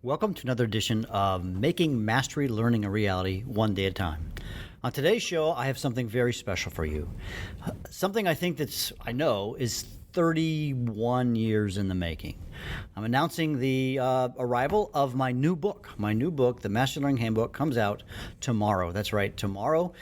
Welcome to another edition of Making Mastery Learning a Reality, one day at a time. On today's show, I have something very special for you. Something I know is 31 years in the making. I'm announcing the arrival of my new book. My new book, The Mastery Learning Handbook, comes out tomorrow. That's right, tomorrow,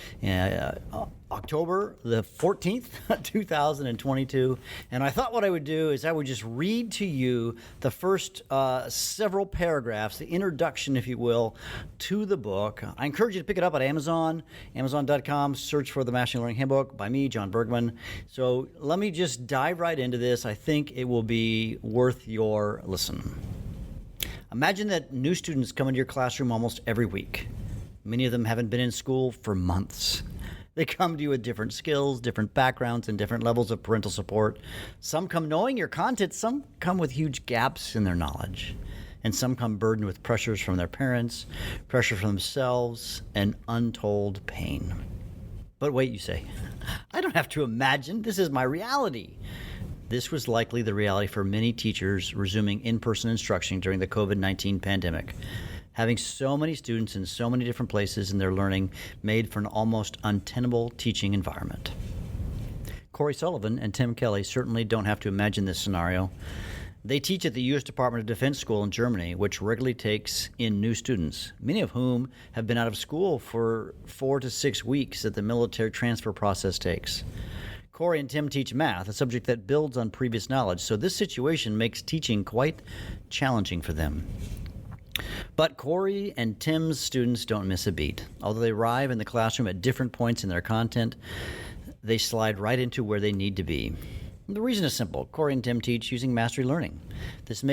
October the 14th, 2022. And I thought what I would do is I would just read to you the first several paragraphs, the introduction, if you will, to the book. I encourage you to pick it up at Amazon, amazon.com, search for The Mastery Learning Handbook by me, John Bergman. So let me just dive right into this. I think it will be worth your listen. Imagine that new students come into your classroom almost every week. Many of them haven't been in school for months. They come to you with different skills, different backgrounds, and different levels of parental support. Some come knowing your content, some come with huge gaps in their knowledge, and some come burdened with pressures from their parents, pressure from themselves, and untold pain. But wait, you say, I don't have to imagine. This is my reality. This was likely the reality for many teachers resuming in-person instruction during the COVID-19 pandemic. Having so many students in so many different places in their learning made for an almost untenable teaching environment. Corey Sullivan and Tim Kelly certainly don't have to imagine this scenario. They teach at the U.S. Department of Defense School in Germany, which regularly takes in new students, many of whom have been out of school for 4 to 6 weeks that the military transfer process takes. Corey and Tim teach math, a subject that builds on previous knowledge, so this situation makes teaching quite challenging for them. But Corey and Tim's students don't miss a beat. Although they arrive in the classroom at different points in their content, they slide right into where they need to be. The reason is simple. Corey and Tim teach using mastery learning. This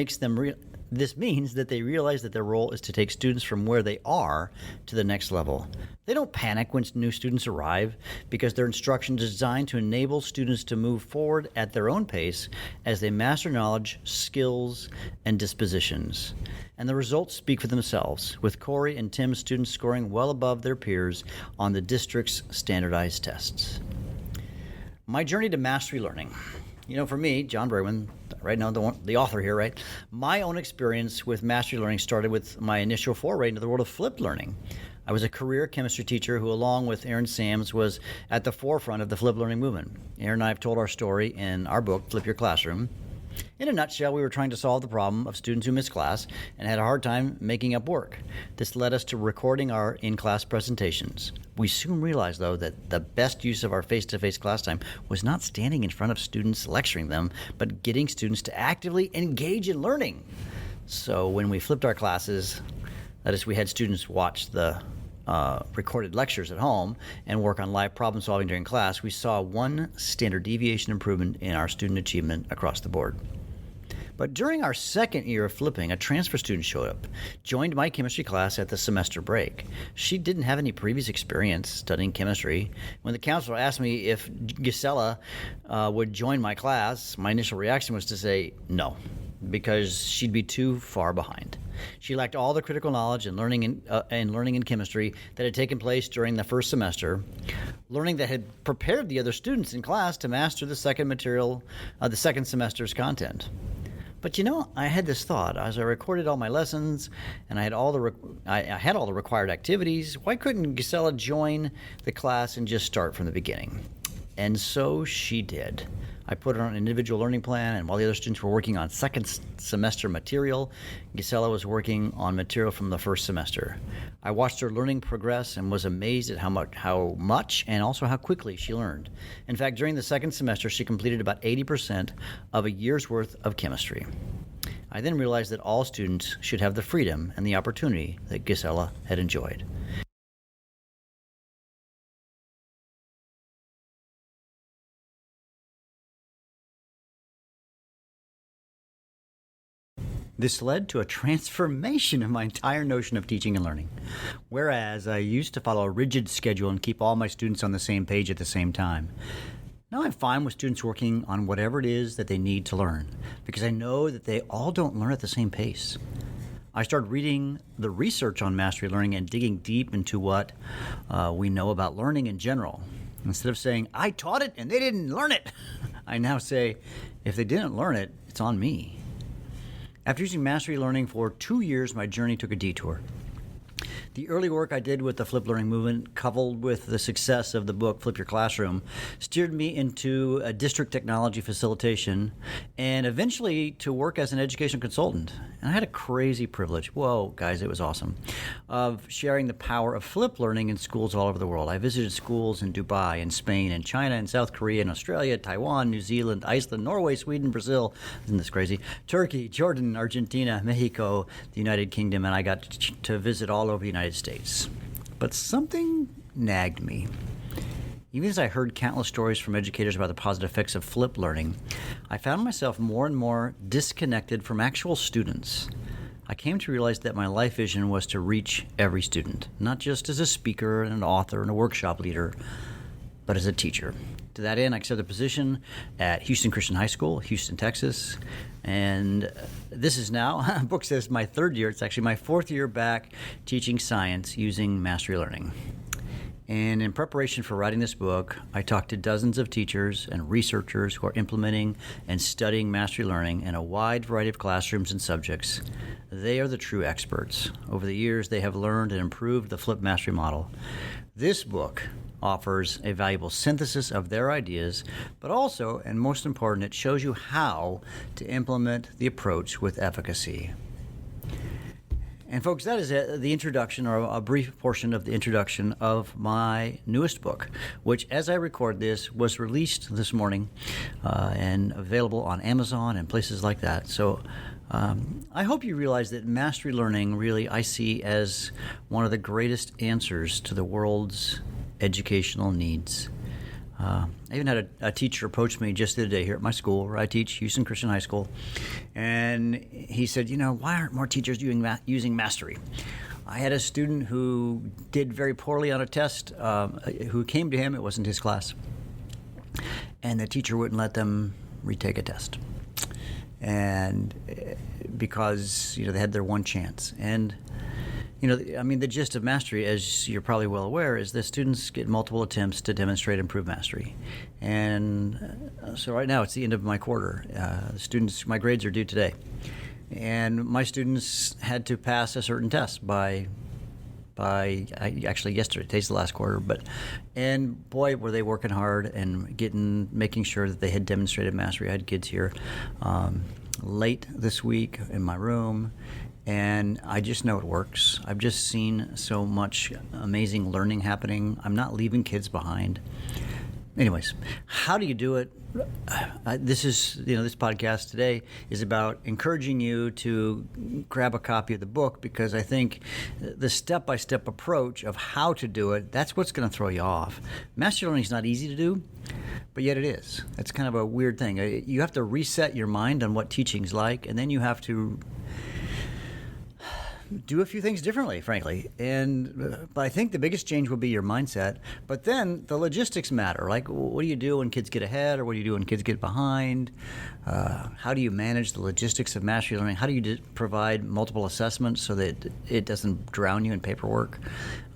means that they realize that their role is to take students from where they are to the next level. They don't panic when new students arrive because their instruction is designed to enable students to move forward at their own pace as they master knowledge, skills, and dispositions. And the results speak for themselves, with Corey and Tim's students scoring well above their peers on the district's standardized tests. My journey to mastery learning. For me, John Bergman, right now the author here, right? My own experience with mastery learning started with my initial foray into the world of flipped learning. I was a career chemistry teacher who, along with Aaron Sams, was at the forefront of the flipped learning movement. Aaron and I have told our story in our book, Flip Your Classroom. In a nutshell, we were trying to solve the problem of students who missed class and had a hard time making up work. This led us to recording our in-class presentations. We soon realized, though, that the best use of our face-to-face class time was not standing in front of students lecturing them, but getting students to actively engage in learning. So when we flipped our classes, that is, we had students watch the recorded lectures at home and work on live problem solving during class, we saw one standard deviation improvement in our student achievement across the board. But during our second year of flipping, a transfer student showed up, joined my chemistry class at the semester break. She didn't have any previous experience studying chemistry. When the counselor asked me if Gisela would join my class, my initial reaction was to say no, because she'd be too far behind. She lacked all the critical knowledge and learning in chemistry that had taken place during the first semester, learning that had prepared the other students in class to master the second semester's content. But I had this thought as I recorded all my lessons and I had all the required activities. Why couldn't Gisela join the class and just start from the beginning? And so she did. I put her on an individual learning plan, and while the other students were working on second semester material, Gisela was working on material from the first semester. I watched her learning progress and was amazed at how much and also how quickly she learned. In fact, during the second semester, she completed about 80% of a year's worth of chemistry. I then realized that all students should have the freedom and the opportunity that Gisela had enjoyed. This led to a transformation of my entire notion of teaching and learning. Whereas I used to follow a rigid schedule and keep all my students on the same page at the same time, now I'm fine with students working on whatever it is that they need to learn, because I know that they all don't learn at the same pace. I started reading the research on mastery learning and digging deep into what we know about learning in general. Instead of saying, I taught it and they didn't learn it, I now say, if they didn't learn it, it's on me. After using Mastery Learning for 2 years, my journey took a detour. The early work I did with the Flip Learning movement, coupled with the success of the book Flip Your Classroom, steered me into a district technology facilitation and eventually to work as an educational consultant. And I had a crazy privilege, whoa, guys, it was awesome, of sharing the power of Flip Learning in schools all over the world. I visited schools in Dubai, in Spain, in China, in South Korea, in Australia, Taiwan, New Zealand, Iceland, Norway, Sweden, Brazil, isn't this crazy? Turkey, Jordan, Argentina, Mexico, the United Kingdom, and I got to visit all over the United States. But something nagged me. Even as I heard countless stories from educators about the positive effects of Flip Learning, I found myself more and more disconnected from actual students. I came to realize that my life vision was to reach every student, not just as a speaker and an author and a workshop leader, but as a teacher. To that end, I accepted a position at Houston Christian High School, Houston, Texas. And this is now, book says my third year. It's actually my fourth year back teaching science using Mastery Learning. And in preparation for writing this book, I talked to dozens of teachers and researchers who are implementing and studying Mastery Learning in a wide variety of classrooms and subjects. They are the true experts. Over the years, they have learned and improved the Flip Mastery model. This book offers a valuable synthesis of their ideas, but also, and most important, it shows you how to implement the approach with efficacy. And folks, that is the introduction, or a brief portion of the introduction of my newest book, which, as I record this, was released this morning and available on Amazon and places like that. So I hope you realize that Mastery Learning really I see as one of the greatest answers to the world's educational needs. I even had a teacher approach me just the other day here at my school where I teach, Houston Christian High School, and he said, why aren't more teachers using Mastery? I had a student who did very poorly on a test, who came to him, it wasn't his class, and the teacher wouldn't let them retake a test. And because, they had their one chance. And the gist of Mastery, as you're probably well aware, is that students get multiple attempts to demonstrate improved mastery. And so right now, it's the end of my quarter. My grades are due today. And my students had to pass a certain test by actually yesterday. Today's the last quarter. And boy, were they working hard and making sure that they had demonstrated mastery. I had kids here late this week in my room, and I just know it works. I've just seen so much amazing learning happening. I'm not leaving kids behind. Anyways, how do you do it? This podcast today is about encouraging you to grab a copy of the book, because I think the step-by-step approach of how to do it, that's what's going to throw you off. Mastery Learning is not easy to do, but yet it is. It's kind of a weird thing. You have to reset your mind on what teaching's like, and then you have to do a few things differently, frankly. But I think the biggest change will be your mindset. But then the logistics matter. Like, what do you do when kids get ahead, or what do you do when kids get behind? How do you manage the logistics of Mastery Learning? How do you provide multiple assessments so that it doesn't drown you in paperwork?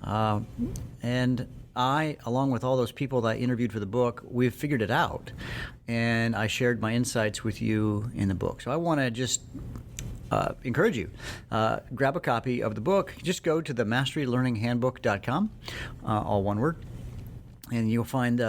And I, along with all those people that I interviewed for the book, we've figured it out. And I shared my insights with you in the book. So I want to just encourage you. Grab a copy of the book. Just go to the masterylearninghandbook.com, all one word, and you'll find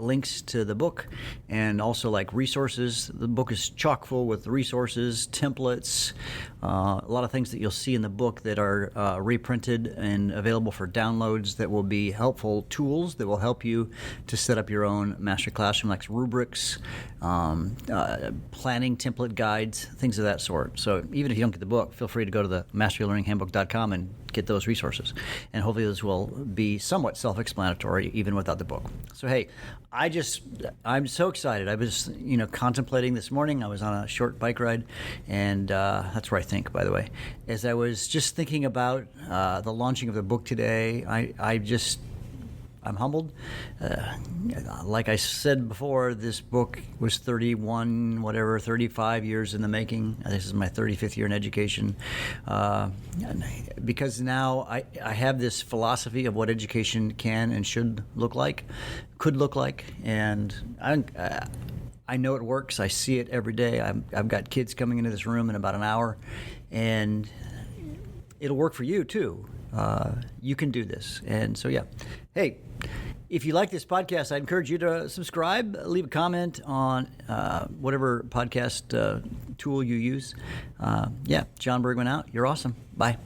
links to the book and also like resources. The book is chock full with resources, templates, a lot of things that you'll see in the book that are reprinted and available for downloads that will be helpful tools that will help you to set up your own mastery classroom, like rubrics, planning template guides, things of that sort. So even if you don't get the book, feel free to go to the masterylearninghandbook.com and get those resources. And hopefully those will be somewhat self-explanatory even without the book. So hey, I'm so excited. I was, contemplating this morning. I was on a short bike ride, and that's where I think, by the way. As I was just thinking about the launching of the book today, I'm humbled. Like I said before, this book was 35 years in the making. This is my 35th year in education. Because now I have this philosophy of what education can and should look like, could look like, and I know it works. I see it every day. I've got kids coming into this room in about an hour, and it'll work for you too. You can do this. And so, yeah. Hey, if you like this podcast, I encourage you to subscribe, leave a comment on whatever podcast tool you use. John Bergman out. You're awesome. Bye.